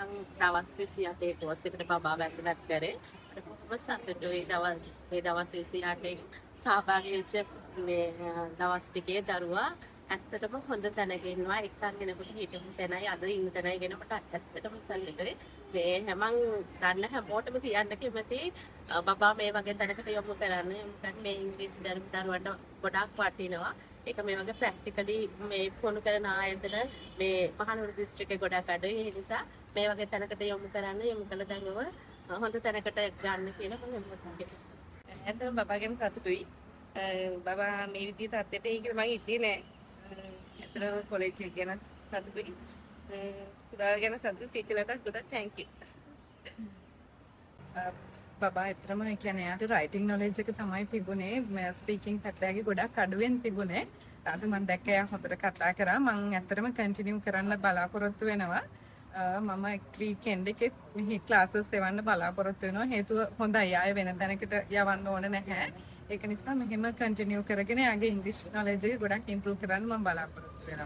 මං දවස් 28 කෝස් එකට බබා වැටලත් කරේ. අර කොහොම සතුටුයි දවස් 28 සහභාගී වෙච්ච මේ දවස් ටිකේ දරුවා ඇත්තටම හොඳ තැනක ඉන්නවා. එක්කන් එනකොට හිටපු තැනයි අද ඉන්න තැනයි ගැනකට ඇත්තටම සල්ලිටුයි. මේ හැමං ගන්න හැමෝටම කියන්න කැමති බබා මේ වගේ තැනකට යොමු කරන්න. මොකද මේ ඉංග්‍රීසි දරුවන්ට ගොඩාක් වටිනවා. ඒක මේ වගේ ප්‍රැක්ටිකලි මේ පුහුණු කරන ආයතන මේ මහනුවර දිස්ත්‍රික්කේ ගොඩක් අඩුයි. ඒ නිසා මේ වගේ තැනකට යොමු කළ දරුවව හොඳ තැනකට ගන්න කියලා මම හිතනවා. ඇත්තටම බබාගෙන් සතුටුයි. බබා මේ විදිහට අත්දැකීම් ඒක මම හිතේ නෑ. ඇත්තටම කොලෙජ් එක ගැන සතුටුයි. පුතා ගැන සතුටු ටීචර්ලට ගොඩක් තැන්ක් යු. බබා ඇත්තටම කියන්නේ එයාට රයිටින් නොලෙජ් එක තමයි තිබුණේ. ස්පීකින් පැත්තේ ගොඩක් අඩුවෙන් තිබුණේ. අද මම දැක්ක එයා හොඳට කතා කරා. මම ඇත්තටම කන්ටිනියු කරන්න බලාපොරොත්තු වෙනවා. මම වීකෙන්ඩ් එකේ මෙහි ක්ලාසස් එවන්න බලාපොරොත්තු වෙනවා. හේතුව හොඳයි ආය වෙන තැනකට යවන්න ඕන නැහැ. ඒක නිසා මෙහෙම කන්ටිනියු කරගෙන එයාගේ ඉංග්‍රීසි නොලෙජ් එක ගොඩක් ඉම්ප්‍රූව් කරන්න මම බලාපොරොත්තු වෙනවා.